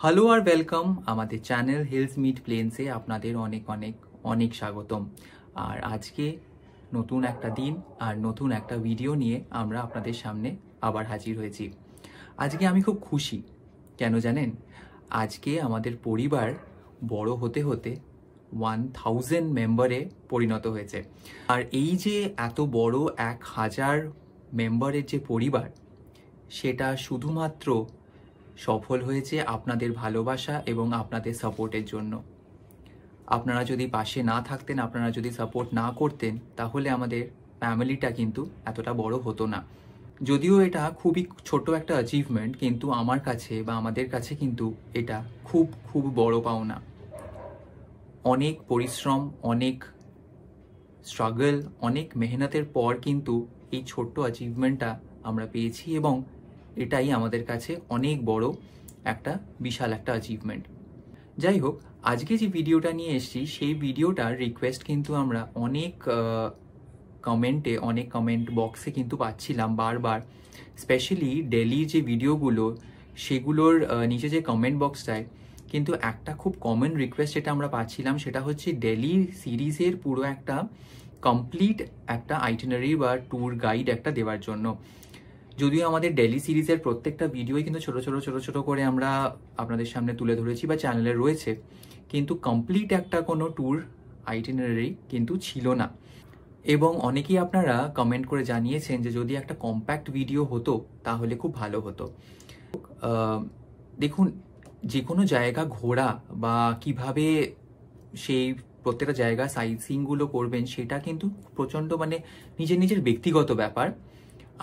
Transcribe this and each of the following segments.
Hello আর welcome আমাদের channel hills meet প্লেন্সে আপনাদের অনেক অনেক অনেক স্বাগতম। আর আজকে নতুন একটা দিন আর নতুন একটা ভিডিও নিয়ে আমরা আপনাদের সামনে আবার হাজির হয়েছি। আজকে আমি খুব খুশি, কেন জানেন? আজকে আমাদের পরিবার বড় হতে হতে 1000 মেম্বারে পরিণত হয়েছে। আর এই যে এত বড় 1000 মেম্বারের যে পরিবার, সেটা শুধুমাত্র সফল হয়েছে আপনাদের ভালোবাসা এবং আপনাদের সাপোর্টের জন্য। আপনারা যদি পাশে না থাকতেন, আপনারা যদি সাপোর্ট না করতেন, তাহলে আমাদের ফ্যামিলিটা কিন্তু এতটা বড় হতো না। যদিও এটা খুবই ছোট একটা অ্যাচিভমেন্ট, কিন্তু আমার কাছে বা আমাদের কাছে কিন্তু এটা খুব খুব বড় পাওনা। অনেক পরিশ্রম, অনেক স্ট্রাগল, অনেক মেহনতের পর কিন্তু এই ছোট্ট অ্যাচিভমেন্টটা আমরা পেয়েছি এবং এটাই আমাদের কাছে অনেক বড় একটা বিশাল একটা অ্যাচিভমেন্ট। যাই হোক, আজকে যে ভিডিওটা নিয়ে এসেছি সেই ভিডিওটার রিকোয়েস্ট কিন্তু আমরা অনেক কমেন্ট বক্সে কিন্তু পাচ্ছিলাম বারবার। স্পেশালি ডেলির যে ভিডিওগুলো, সেগুলোর নিচে যে কমেন্ট বক্সটায় কিন্তু একটা খুব কমন রিকোয়েস্ট যেটা আমরা পাচ্ছিলাম, সেটা হচ্ছে ডেলি সিরিজের পুরো একটা কমপ্লিট একটা আইটিনারি বা ট্যুর গাইড একটা দেওয়ার জন্য। যদিও আমাদের ডেলি সিরিজের প্রত্যেকটা ভিডিওই কিন্তু ছোট ছোট করে আমরা আপনাদের সামনে তুলে ধরেছি বা চ্যানেলে রয়েছে, কিন্তু কমপ্লিট একটা কোনো ট্যুর আইটিনারি কিন্তু ছিল না। এবং অনেকেই আপনারা কমেন্ট করে জানিয়েছেন যে যদি একটা কম্প্যাক্ট ভিডিও হতো তাহলে খুব ভালো হতো। দেখুন, যে কোনো জায়গা ঘোরা বা কিভাবে সেই প্রত্যেকটা জায়গা সাইট সিইংগুলো করবেন, সেটা কিন্তু প্রচণ্ড নিজের ব্যক্তিগত ব্যাপার।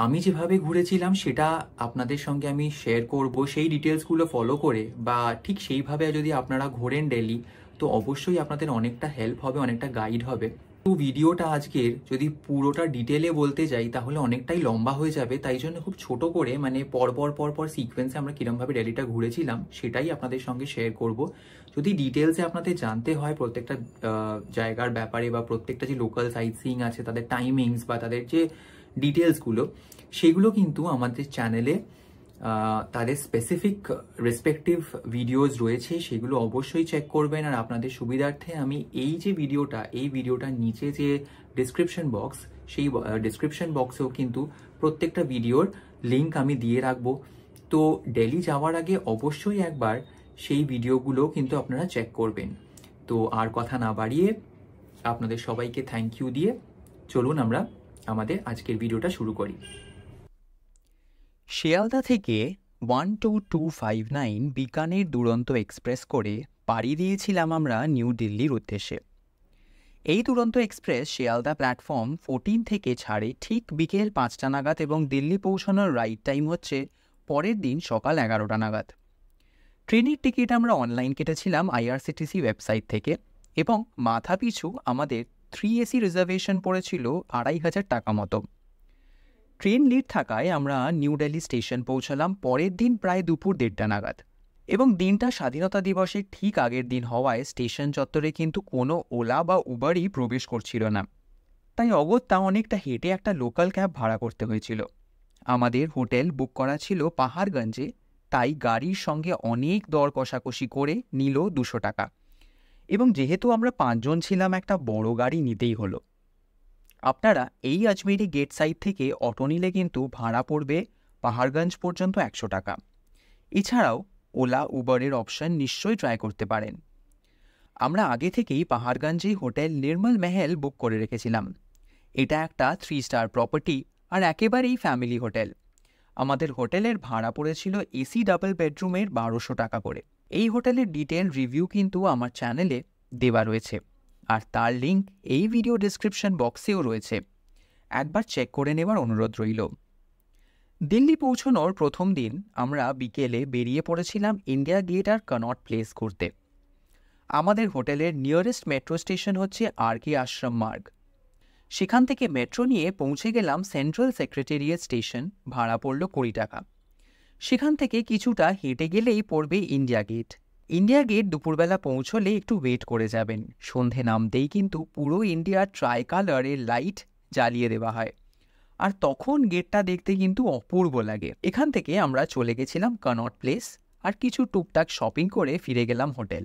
আমি যেভাবে ঘুরেছিলাম সেটা আপনাদের সঙ্গে আমি শেয়ার করব, সেই ডিটেলসগুলো ফলো করে, বা ঠিক সেইভাবে যদি আপনারা ঘোরেন ডেলি, তো অবশ্যই আপনাদের অনেকটা হেল্প হবে, অনেকটা গাইড হবে। তো ভিডিওটা আজকের যদি পুরোটা ডিটেলে বলতে যাই তাহলে অনেকটাই লম্বা হয়ে যাবে, তাই জন্য খুব ছোট করে পর সিকোয়েন্সে আমরা কিরমভাবে ডেলিটা ঘুরেছিলাম সেটাই আপনাদের সঙ্গে শেয়ার করব। যদি ডিটেলসে আপনাদের জানতে হয় প্রত্যেকটা জায়গার ব্যাপারে বা প্রত্যেকটা যে লোকাল সাইট সিইং আছে তাদের টাইমিংস বা তাদের যে ডিটেলসগুলো, সেগুলো কিন্তু আমাদের চ্যানেলে তাদের স্পেসিফিক রেসপেক্টিভ ভিডিওস রয়েছে, সেগুলো অবশ্যই চেক করবেন। আর আপনাদের সুবিধার্থে আমি এই ভিডিওটার নিচে যে ডিসক্রিপশন বক্স, সেই ডিসক্রিপশন বক্সেও কিন্তু প্রত্যেকটা ভিডিওর লিঙ্ক আমি দিয়ে রাখবো। তো ডেলি যাওয়ার আগে অবশ্যই একবার সেই ভিডিওগুলো কিন্তু আপনারা চেক করবেন। তো আর কথা না বাড়িয়ে আপনাদের সবাইকে থ্যাংক ইউ দিয়ে চলুন আমরা আমাদের আজকের ভিডিওটা শুরু করি। শিয়ালদা থেকে 12259 বিকানের দুরন্ত এক্সপ্রেস করে পাড়ি দিয়েছিলাম আমরা নিউ দিল্লির উদ্দেশ্যে। এই দুরন্ত এক্সপ্রেস শিয়ালদা প্ল্যাটফর্ম 14 থেকে ছাড়ে ঠিক বিকেল 5টা নাগাদ এবং দিল্লি পৌঁছানোর রাইড টাইম হচ্ছে পরের দিন সকাল 11টা নাগাদ। ট্রেনের টিকিট আমরা অনলাইন কেটেছিলাম আইআরসিটিসি ওয়েবসাইট থেকে এবং মাথাপিছু আমাদের 3AC রিজার্ভেশন পড়েছিল 2500 টাকা মতো। ট্রেন লিড থাকায় আমরা নিউ দিল্লি স্টেশন পৌঁছালাম পরের দিন প্রায় দুপুর 1:30টা নাগাদ এবং দিনটা স্বাধীনতা দিবসের ঠিক আগের দিন হওয়ায় স্টেশন চত্বরে কিন্তু কোনো ওলা বা উবারই প্রবেশ করছিল না, তাই অগত্যা অনেকটা হেঁটে একটা লোকাল ক্যাব ভাড়া করতে হয়েছিল। আমাদের হোটেল বুক করা ছিল পাহাড়গঞ্জে, তাই গাড়ির সঙ্গে অনেক দর কষাকষি করে নিল 200 টাকা এবং যেহেতু আমরা 5 জন ছিলাম একটা বড় গাড়ি নিতেই হলো। আপনারা এই আজমেরি গেট সাইড থেকে অটো নিলে কিন্তু ভাড়া পড়বে পাহাড়গঞ্জ পর্যন্ত 100 টাকা। এছাড়াও ওলা উবারের অপশন নিশ্চয়ই ট্রাই করতে পারেন। আমরা আগে থেকেই পাহাড়গঞ্জেই হোটেল নির্মল মহল বুক করে রেখেছিলাম। এটা একটা 3 স্টার প্রপার্টি আর একেবারেই ফ্যামিলি হোটেল। আমাদের হোটেলের ভাড়া পড়েছিল এসি ডাবল বেডরুমের 1200 টাকা করে। এই হোটেলের ডিটেল রিভিউ কিন্তু আমার চ্যানেলে দেওয়া রয়েছে আর তার লিঙ্ক এই ভিডিও ডেসক্রিপশন বক্সেও রয়েছে, একবার চেক করে নেওয়ার অনুরোধ রইল। দিল্লি পৌঁছানোর প্রথম দিন আমরা বিকেলে বেরিয়ে পড়েছিলাম ইন্ডিয়া গেট আর কনট প্লেস ঘুরতে। আমাদের হোটেলের নিয়ারেস্ট মেট্রো স্টেশন হচ্ছে আরকে আশ্রম মার্গ। সেখান থেকে মেট্রো নিয়ে পৌঁছে গেলাম সেন্ট্রাল সেক্রেটারিয়েট স্টেশন, ভাড়া পড়ল 20 টাকা। সেখান থেকে কিছুটা হেঁটে গেলেই পড়বে ইন্ডিয়া গেট। ইন্ডিয়া গেট দুপুরবেলা পৌঁছলে একটু ওয়েট করে যাবেন, সন্ধে নামতেই কিন্তু পুরো ইন্ডিয়ার ট্রাই কালারের লাইট জ্বালিয়ে দেওয়া হয় আর তখন গেটটা দেখতে কিন্তু অপূর্ব লাগে। এখান থেকে আমরা চলে গেছিলাম কনট প্লেস আর কিছু টুকটাক শপিং করে ফিরে গেলাম হোটেল।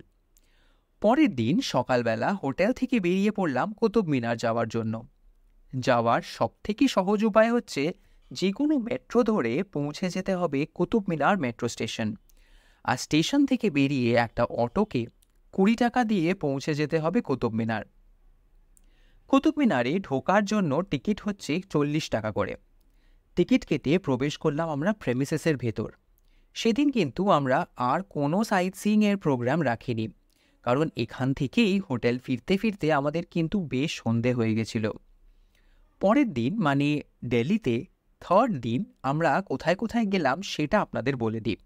পরের দিন সকালবেলা হোটেল থেকে বেরিয়ে পড়লাম কুতুব মিনার যাওয়ার জন্য। যাওয়ার সবথেকে সহজ উপায় হচ্ছে যে কোনো মেট্রো ধরে পৌঁছে যেতে হবে কুতুব মিনার মেট্রো স্টেশন, আর স্টেশন থেকে বেরিয়ে একটা অটোকে 20 টাকা দিয়ে পৌঁছে যেতে হবে কুতুব মিনার। কুতুব মিনারে ঢোকার জন্য টিকিট হচ্ছে 40 টাকা করে। টিকিট কেটে প্রবেশ করলাম আমরা প্রেমিসেসের ভেতর। সেদিন কিন্তু আমরা আর কোনো সাইট সিইং এর প্রোগ্রাম রাখিনি, কারণ এখান থেকেই হোটেল ফিরতে ফিরতে আমাদের কিন্তু বেশ সন্ধে হয়ে গেছিল। পরের দিন মানে দিল্লিতে থার্ড দিন আমরা কোথায় কোথায় গেলাম সেটা আপনাদের বলে দিই।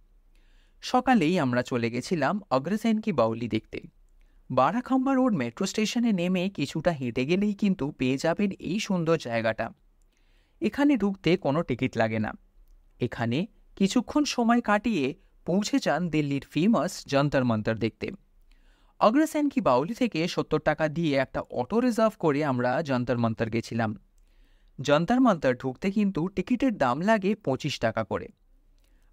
সকালেই আমরা চলে গেছিলাম অগ্রসেন কি বাউলি দেখতে। বারাখাম্বা রোড মেট্রো স্টেশনে নেমে কিছুটা হেঁটে গেলেই কিন্তু পেয়ে যাবেন এই সুন্দর জায়গাটা। এখানে ঢুকতে কোনো টিকিট লাগে না। এখানে কিছুক্ষণ সময় কাটিয়ে পৌঁছে যান দিল্লির ফেমাস যন্তর মন্তর দেখতে। অগ্রসেন কি বাউলি থেকে 70 টাকা দিয়ে একটা অটো রিজার্ভ করে আমরা যন্তর মন্তর গেছিলাম। যন্তর মন্তর ঢুকতে কিন্তু টিকিটের দাম লাগে 25 টাকা করে।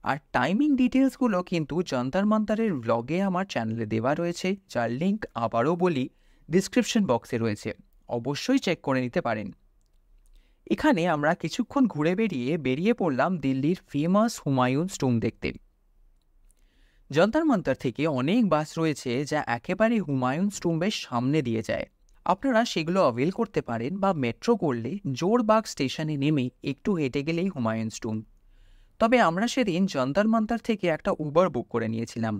আর টাইমিং ডিটেলসগুলো কিন্তু যন্তর মন্তরের ব্লগে আমার চ্যানেলে দেওয়া রয়েছে, যার লিঙ্ক আবারও বলি ডিসক্রিপশন বক্সে রয়েছে, অবশ্যই চেক করে নিতে পারেন। এখানে আমরা কিছুক্ষণ ঘুরে বেরিয়ে পড়লাম দিল্লির ফেমাস হুমায়ুন টুম্ব দেখতে। যন্তর মন্তর থেকে অনেক বাস রয়েছে যা একেবারে হুমায়ুন টুম্বের সামনে দিয়ে যায়। আপনারা সেগুলো অ্যাভেল করতে পারেন, বা মেট্রো করলে জোরবাগ স্টেশনে নেমে একটু হেঁটে গেলেই হুমায়ুন টুম্ব। তবে আমরা সেদিন যন্তর মন্তর থেকে একটা উবার বুক করে নিয়েছিলাম।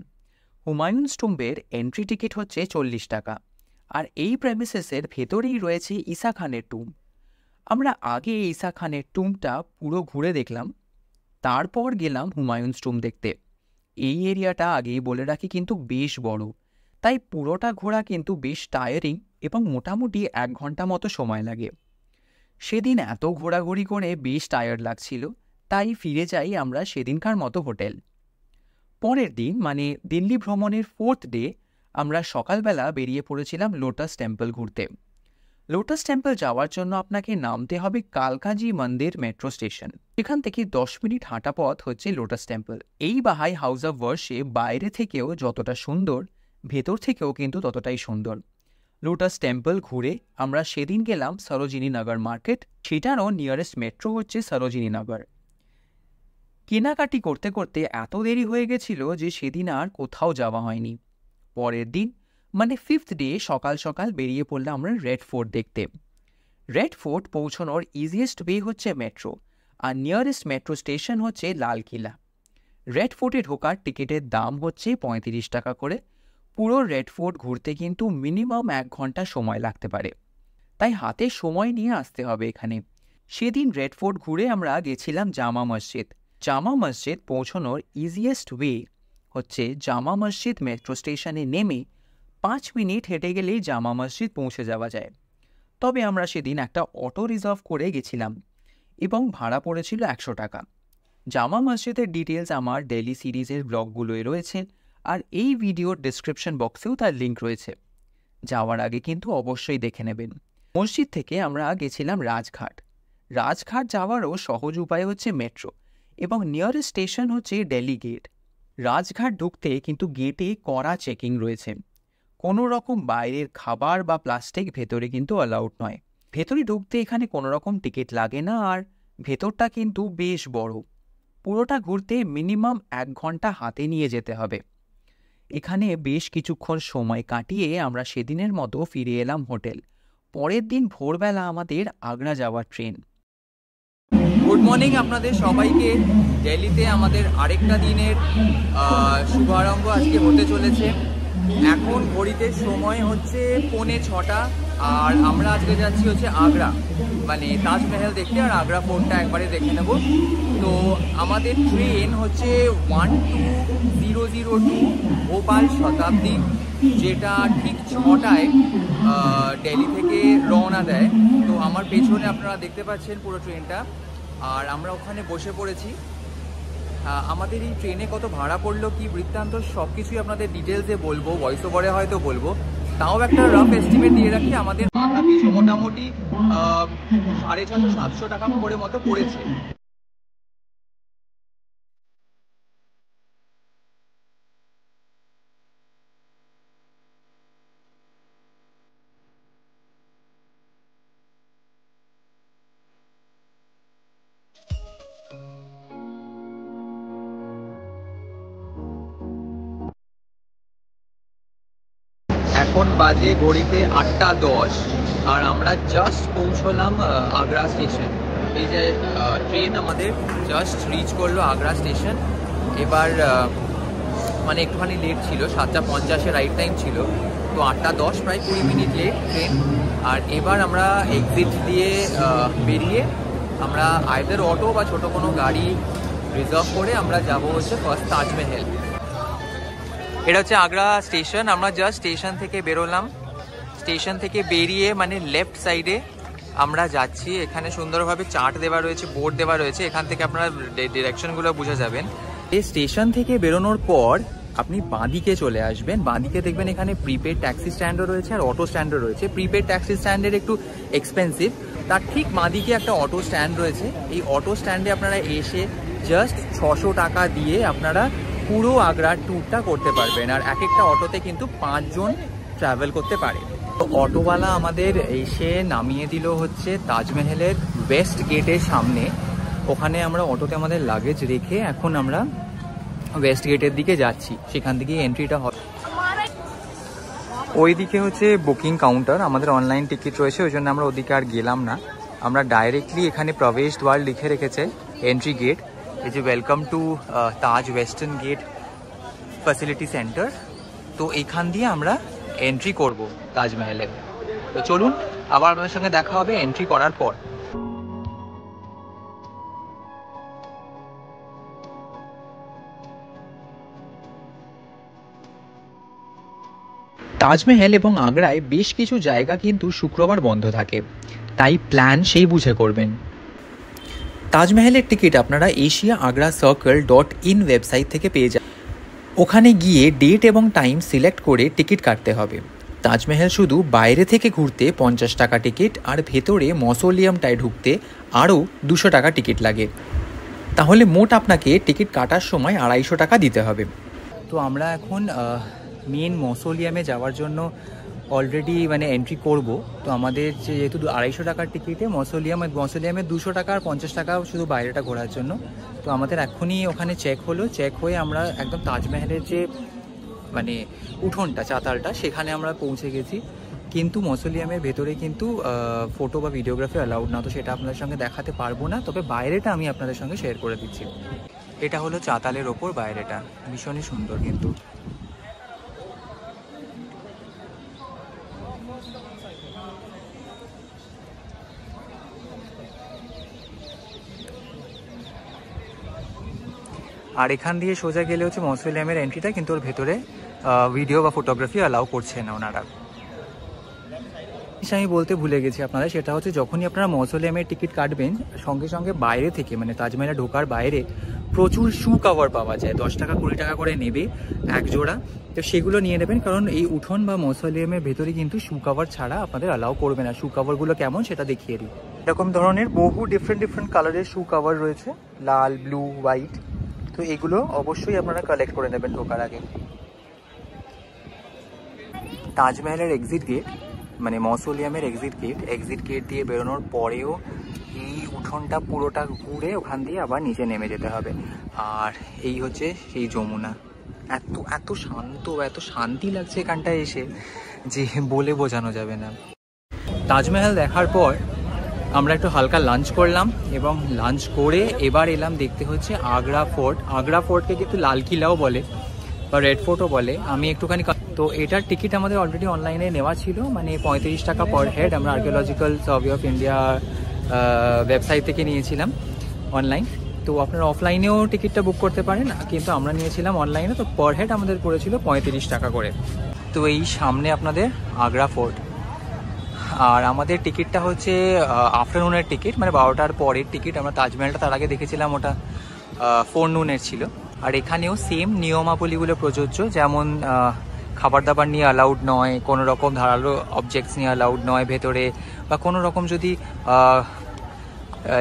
হুমায়ুন টুম্বের এন্ট্রি টিকিট হচ্ছে 40 টাকা, আর এই প্রেমিসেসের ভেতরেই রয়েছে ঈসা খানের টুম্ব। আমরা আগে ঈসা খানের টুম্বটা পুরো ঘুরে দেখলাম, তারপর গেলাম হুমায়ুন টুম্ব দেখতে। এই এরিয়াটা আগেই বলে রাখি কিন্তু বেশ বড়, তাই পুরোটা ঘোরা কিন্তু বেশ টায়ারিং এবং মোটামুটি 1 ঘন্টা মতো সময় লাগে। সেদিন এত ঘোরাঘুরি করে বেশ টায়ার্ড লাগছিল, তাই ফিরে যাই আমরা সেদিনকার মতো হোটেল। পরের দিন মানে দিল্লি ভ্রমণের 4th ডে আমরা সকালবেলা বেরিয়ে পড়েছিলাম লোটাস টেম্পল ঘুরতে। লোটাস টেম্পল যাওয়ার জন্য আপনাকে নামতে হবে কালকাজি মন্দির মেট্রো স্টেশন। এখান থেকে 10 মিনিট হাঁটা পথ হচ্ছে লোটাস টেম্পল। এই বাহাই হাউস অফ ওয়ার্শিপ বাইরে থেকেও যতটা সুন্দর, ভেতর থেকেও কিন্তু ততটাই সুন্দর। লোটাস টেম্পল ঘুরে আমরা সেদিন গেলাম সরোজিনী নগর মার্কেট, সেটারও নিয়ারেস্ট মেট্রো হচ্ছে সরোজিনী নগর। কেনাকাটি করতে করতে এত দেরি হয়ে গেছিল যে সেদিন আর কোথাও যাওয়া হয়নি। পরের দিন মানে 5th ডে সকাল সকাল বেরিয়ে পড়লাম আমরা রেড ফোর্ট দেখতে। রেড ফোর্ট পৌঁছানোর ইজিয়েস্ট ওয়ে হচ্ছে মেট্রো, আর নিয়ারেস্ট মেট্রো স্টেশন হচ্ছে লাল কিলা। রেড ফোর্টে ঢোকার টিকিটের দাম হচ্ছে 35 টাকা করে। পুরো রেড ফোর্ট ঘুরতে কিন্তু মিনিমাম 1 ঘন্টা সময় লাগতে পারে, তাই হাতে সময় নিয়ে আসতে হবে এখানে। সেদিন রেড ফোর্ট ঘুরে আমরা গেছিলাম জামা মসজিদ। জামা মসজিদ পৌঁছানোর ইজিয়েস্ট ওয়ে হচ্ছে জামা মসজিদ মেট্রো স্টেশনে নেমে 5 মিনিট হেঁটে গেলেই জামা মসজিদ পৌঁছে যাওয়া যায়। তবে আমরা সেদিন একটা অটো রিজার্ভ করে গেছিলাম এবং ভাড়া পড়েছিল 100 টাকা। জামা মসজিদের ডিটেলস আমার ডেইলি সিরিজের ব্লগগুলোয় রয়েছে, আর এই ভিডিওর ডেসক্রিপশন বক্সেও তার লিঙ্ক রয়েছে। যাওয়ার আগে কিন্তু অবশ্যই দেখে নেবেন। মসজিদ থেকে আমরা গেছিলাম রাজঘাট। রাজঘাট যাওয়ারও সহজ উপায় হচ্ছে মেট্রো, এবং নিয়ারেস্ট স্টেশন হচ্ছে দিল্লি গেট। রাজঘাট ঢুকতে কিন্তু গেটে কড়া চেকিং রয়েছে। কোনো রকম বাইরের খাবার বা প্লাস্টিক ভেতরে কিন্তু অ্যালাউড নয়। ভেতরে ঢুকতে এখানে কোনো রকম টিকিট লাগে না, আর ভেতরটা কিন্তু বেশ বড়। পুরোটা ঘুরতে মিনিমাম 1 ঘন্টা হাতে নিয়ে যেতে হবে। এখানে বেশ কিছুক্ষণ সময় কাটিয়ে আমরা সেদিনের মতো ফিরে এলাম হোটেল। পরের দিন ভোরবেলা আমাদের আগ্রা যাওয়ার ট্রেন। গুড মর্নিং আপনাদের সবাইকে। দিল্লিতে আমাদের আরেকটা দিনের শুভারম্ভ আজকে হতে চলেছে। এখন ঘড়িতে সময় হচ্ছে 5:45, আর আমরা আজকে যাচ্ছি হচ্ছে আগ্রা, মানে তাজমহল দেখতে, আর আগ্রা ফোর্টটা একবারে দেখে নেব। তো আমাদের ট্রেন হচ্ছে 12002 ভোপাল শতাব্দী, যেটা ঠিক 6টায় দিল্লি থেকে রওনা দেয়। তো আমার পেছনে আপনারা দেখতে পাচ্ছেন পুরো ট্রেনটা, আর আমরা ওখানে বসে পড়েছি। আমাদের এই ট্রেনে কত ভাড়া পড়লো, কি বৃত্তান্ত, সব কিছুই আপনাদের ডিটেলসে বলবো, ভয়েস ওভারে হয়তো বলবো। তাও একটা রাফ এস্টিমেট দিয়ে রাখি, আমাদের মাথা পিছু মোটামুটি 650-700 টাকা করে মতো পড়েছে। এখন বাজে ঘড়িতে 8:10 আর আমরা জাস্ট পৌঁছলাম আগ্রা স্টেশন। এই যে ট্রেন আমাদের জাস্ট রিচ করলো আগ্রা স্টেশন। এবার মানে একটুখানি লেট ছিল, 7:50 রাইট টাইম ছিল, তো 8:10 প্রায় 20 মিনিট লেট ট্রেন। আর এবার আমরা এক্সিট দিয়ে বেরিয়ে আমরা আইদার অটো বা ছোটো কোনো গাড়ি রিজার্ভ করে আমরা যাব হচ্ছে ফার্স্ট তাজমহল। এটা হচ্ছে আগ্রা স্টেশন। আমরা জাস্ট স্টেশন থেকে বেরোলাম, স্টেশন থেকে বেরিয়ে মানে লেফট সাইডে আমরা যাচ্ছি। এখানে সুন্দরভাবে চার্ট দেওয়া রয়েছে, বোর্ড দেওয়া রয়েছে, এখান থেকে আপনারা ডিরেকশনগুলো বুঝে যাবেন। এই স্টেশন থেকে বেরোনোর পর আপনি বাঁদিকে চলে আসবেন। বাঁদিকে দেখবেন এখানে প্রিপেড ট্যাক্সি স্ট্যান্ডও রয়েছে আর অটো স্ট্যান্ডও রয়েছে। প্রিপেড ট্যাক্সি স্ট্যান্ডের একটু এক্সপেন্সিভ, তার ঠিক বাঁদিকে একটা অটো স্ট্যান্ড রয়েছে। এই অটো স্ট্যান্ডে আপনারা এসে জাস্ট 600 টাকা দিয়ে আপনারা পুরো আগ্রার ট্যুরটা করতে পারবেন। আর এক একটা অটোতে কিন্তু 5 জন ট্রাভেল করতে পারে। তো অটোওয়ালা আমাদের এসে নামিয়ে দিল হচ্ছে তাজমহলের ওয়েস্ট গেটের সামনে। ওখানে আমরা অটোতে আমাদের লাগেজ রেখে এখন আমরা ওয়েস্ট গেটের দিকে যাচ্ছি, সেখান থেকে এন্ট্রিটা হবে। ওইদিকে হচ্ছে বুকিং কাউন্টার, আমাদের অনলাইন টিকিট রয়েছে, ওই জন্য আমরা ওদিকে আর গেলাম না। আমরা ডাইরেক্টলি এখানে প্রবেশ দ্বার লিখে রেখেছে এন্ট্রি গেট, এই যে welcome to Taj western gate facility centre. তো এইখান দিয়ে আমরা এন্ট্রি করব তাজমহলে। তো চলুন আবার আপনাদের সঙ্গে দেখা হবে এন্ট্রি করার পর। তাজমহল এবং আগ্রায় বেশ কিছু জায়গা কিন্তু শুক্রবার বন্ধ থাকে, তাই প্ল্যান সেই বুঝে করবেন। তাজমহলের টিকিট আপনারা asiaagracircle.in ওয়েবসাইট থেকে পেয়ে যান। ওখানে গিয়ে ডেট এবং টাইম সিলেক্ট করে টিকিট কাটতে হবে। তাজমহল শুধু বাইরে থেকে ঘুরতে 50 টাকা টিকিট, আর ভেতরে মসোলিয়ামটায় ঢুকতে আরও 200 টাকা টিকিট লাগে। তাহলে মোট আপনাকে টিকিট কাটার সময় 250 টাকা দিতে হবে। তো আমরা এখন মেন মসোলিয়ামে যাওয়ার জন্য অলরেডি মানে এন্ট্রি করব। তো আমাদের যেহেতু 250 টাকার টিকিটে মসোলিয়ামে 200 টাকা আর 50 টাকা শুধু বাইরেটা ঘোরার জন্য। তো আমাদের এখনই ওখানে চেক হলো, চেক হয়ে আমরা একদম তাজমহলের যে মানে উঠোনটা, চাতালটা, সেখানে আমরা পৌঁছে গেছি। কিন্তু মসোলিয়ামের ভেতরে কিন্তু ফটো বা ভিডিওগ্রাফি অ্যালাউড না, তো সেটা আপনাদের সঙ্গে দেখাতে পারবো না, তবে বাইরেটা আমি আপনাদের সঙ্গে শেয়ার করে দিচ্ছি। এটা হলো চাতালের ওপর বাইরেটা, ভীষণই সুন্দর কিন্তু। আর এখান দিয়ে সোজা গেলে হচ্ছে মসোলিয়ামের এন্ট্রিটা, কিন্তু ওর ভেতরে ভিডিও বা ফটোগ্রাফি অ্যালাউ করছে না ওনারা। আমি বলতে ভুলে গেছি আপনারা, সেটা হচ্ছে যখনই আপনারা মসোলিয়ামের টিকিট কাটবেন সঙ্গে সঙ্গে বাইরে থেকে মানে তাজমহলে ঢোকার বাইরে প্রচুর শু কভার পাওয়া যায়, 10 টাকা 20 টাকা করে নেবে এক জোড়া। তো সেগুলো নিয়ে নেবেন, কারণ এই উঠোন বা মসোলিয়ামের ভেতরে কিন্তু শু কভার ছাড়া আপনাদের অ্যালাউ করবে না। শু কভারগুলো কেমন সেটা দেখিয়ে দিই। এরকম ধরনের বহু ডিফারেন্ট কালারের শু কভার রয়েছে, লাল, ব্লু, হোয়াইট। তো এগুলো অবশ্যই আপনারা কালেক্ট করে নেবেন ঢোকার আগে। তাজমহলের এক্সিট গেট মানে মসোলিয়ামের এক্সিট গেট দিয়ে বেরোনোর পরেও এই উঠোনটা পুরোটা ঘুরে ওখান দিয়ে আবার নিচে নেমে যেতে হবে। আর এই হচ্ছে সেই যমুনা। এত শান্ত, এত শান্তি লাগছে এখানটায় এসে যে বলে বোঝানো যাবে না। তাজমহল দেখার পর আমরা একটু হালকা লাঞ্চ করলাম এবং লাঞ্চ করে এবার এলাম দেখতে হচ্ছে আগ্রা ফোর্ট। আগ্রা ফোর্টকে কিন্তু লাল কিলাও বলে বা রেড ফোর্টও বলে। আমি একটুখানি, তো এটার টিকিট আমাদের অলরেডি অনলাইনে নেওয়া ছিল, মানে 35 টাকা পার হেড। আমরা archaeological survey of India website থেকে নিয়েছিলাম অনলাইন। তো আপনারা অফলাইনেও টিকিটটা বুক করতে পারেন, কিন্তু আমরা নিয়েছিলাম অনলাইনে। তো পার হেড আমাদের পড়েছিল 35 টাকা করে। তো এই সামনে আপনাদের আগ্রা ফোর্ট। আর আমাদের টিকিটটা হচ্ছে আফটারনুনের টিকিট, মানে 12টার পরের টিকিট। আমরা তাজমহলটা তার আগে দেখেছিলাম, ওটা ফোরনুনের ছিল। আর এখানেও সেম নিয়মাবলীগুলো প্রযোজ্য, যেমন খাবার দাবার নিয়ে অ্যালাউড নয়, কোনো রকম ধারালো অবজেক্টস নিয়ে অ্যালাউড নয় ভেতরে, বা কোনো রকম যদি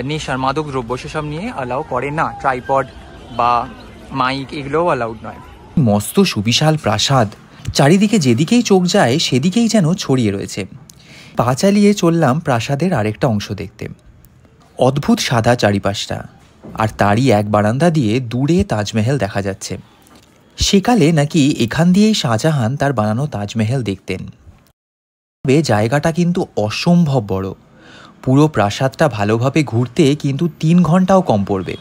নেশার মাদক দ্রব্য সেসব নিয়ে অ্যালাউ করে না। ট্রাইপড বা মাইক এগুলোও অ্যালাউড নয়। মস্ত সুবিশাল প্রাসাদ, চারিদিকে যেদিকেই চোখ যায় সেদিকেই যেন ছড়িয়ে রয়েছে। পা চালিয়ে চললাম প্রাসাদের আরেকটা অংশ দেখতে। অদ্ভুত সাদা চারিপাশটা, আর তারই এক বারান্দা দিয়ে দূরে তাজমহল দেখা যাচ্ছে। সেকালে নাকি এখান দিয়েই শাহজাহান তার বানানো তাজমহল দেখতেন। তবে জায়গাটা কিন্তু অসম্ভব বড়। পুরো প্রাসাদটা ভালোভাবে ঘুরতে কিন্তু 3 ঘন্টাও কম পড়বে।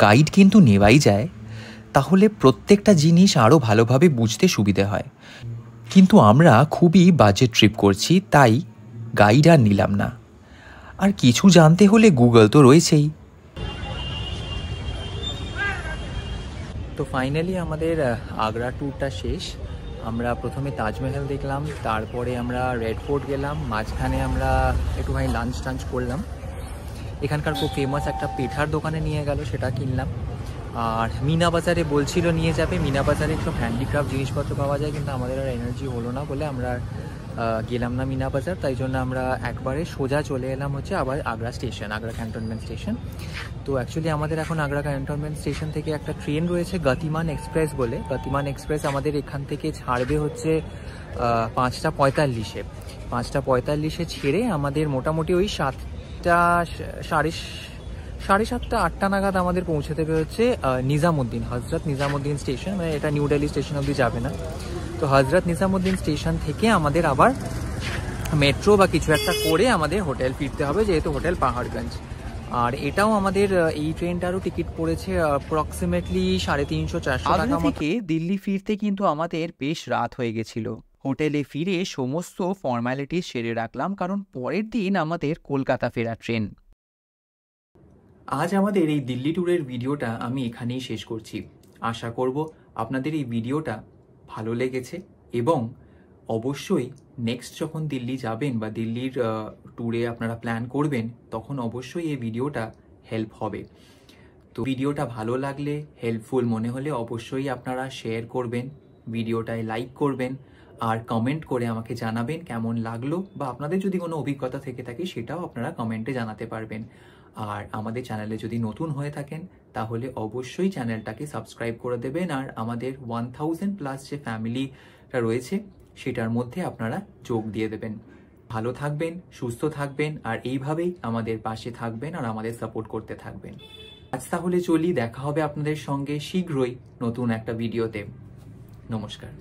গাইড কিন্তু নেওয়াই যায়, তাহলে প্রত্যেকটা জিনিস আরও ভালোভাবে বুঝতে সুবিধে হয়। কিন্তু আমরা খুবই বাজেট ট্রিপ করছি, তাই গাইড আর নিলাম না। আর কিছু জানতে হলে গুগল তো রয়েছেই। তো ফাইনালি আমাদের আগ্রা ট্যুরটা শেষ। আমরা প্রথমে তাজমহল দেখলাম, তারপরে আমরা রেড ফোর্ট গেলাম, মাঝখানে আমরা একটুখানি লাঞ্চ টাঞ্চ করলাম। এখানকার খুব ফেমাস একটা পেঠার দোকানে নিয়ে গেল, সেটা কিনলাম। আর মিনা বাজারে বলছিল নিয়ে যাবে, মিনা বাজারে সব হ্যান্ডিক্রাফট জিনিসপত্র পাওয়া যায়, কিন্তু আমাদের আর এনার্জি হলো না বলে আমরা গেলাম না মিনা বাজার। তাই জন্য আমরা একবারে সোজা চলে এলাম হচ্ছে আবার Agra station, Agra cantonment station. তো অ্যাকচুয়ালি আমাদের এখন আগ্রা ক্যান্টনমেন্ট স্টেশন থেকে একটা ট্রেন রয়েছে গতিমান এক্সপ্রেস বলে। গতিমান এক্সপ্রেস আমাদের এখান থেকে ছাড়বে হচ্ছে 5টা 45-এ। 5টা 45-এ ছেড়ে আমাদের মোটামুটি ওই 7টা সাড়ে 7টা 8টা নাগাদ আমাদের পৌঁছে দেবে হচ্ছে নিজামুদ্দিন, হজরত নিজামুদ্দিন স্টেশন। মানে এটা নিউ দিল্লি স্টেশন অবধি যাবে না। তো হজরত নিজামুদ্দিন স্টেশন থেকে আমাদের আবার মেট্রো বা কিছু একটা করে আমাদের হোটেল ফিরতে হবে, যেহেতু হোটেল পাহাড়গঞ্জ। আর এটাও আমাদের এই ট্রেনটারও টিকিট পড়েছে অ্যাপ্রক্সিমেটলি 350-400 টাকা থেকে দিল্লি ফিরতে কিন্তু আমাদের বেশ রাত হয়ে গেছিল। হোটেলে ফিরে সমস্ত ফর্মালিটিস সেরে রাখলাম, কারণ পরের দিন আমাদের কলকাতা ফেরার ট্রেন। আজ আমাদের এই দিল্লি ট্যুরের ভিডিওটা আমি এখানেই শেষ করছি। আশা করব আপনাদের এই ভিডিওটা ভালো লেগেছে, এবং অবশ্যই নেক্সট যখন দিল্লি যাবেন বা দিল্লির ট্যুরে আপনারা প্ল্যান করবেন, তখন অবশ্যই এই ভিডিওটা হেল্প হবে। তো ভিডিওটা ভালো লাগলে, হেল্পফুল মনে হলে অবশ্যই আপনারা শেয়ার করবেন, ভিডিওটায় লাইক করবেন, আর কমেন্ট করে আমাকে জানাবেন কেমন লাগলো, বা আপনাদের যদি কোনো অভিজ্ঞতা থেকে থাকে সেটাও আপনারা কমেন্টে জানাতে পারবেন। আর আমাদের চ্যানেলে যদি নতুন হয়ে থাকেন তাহলে অবশ্যই চ্যানেলটাকে সাবস্ক্রাইব করে দেবেন, আর আমাদের 1000+ যে ফ্যামিলিটা রয়েছে সেটার মধ্যে আপনারা যোগ দিয়ে দেবেন। ভালো থাকবেন, সুস্থ থাকবেন, আর এইভাবেই আমাদের পাশে থাকবেন আর আমাদের সাপোর্ট করতে থাকবেন। আজ তাহলে চলি, দেখা হবে আপনাদের সঙ্গে শীঘ্রই নতুন একটা ভিডিওতে। নমস্কার।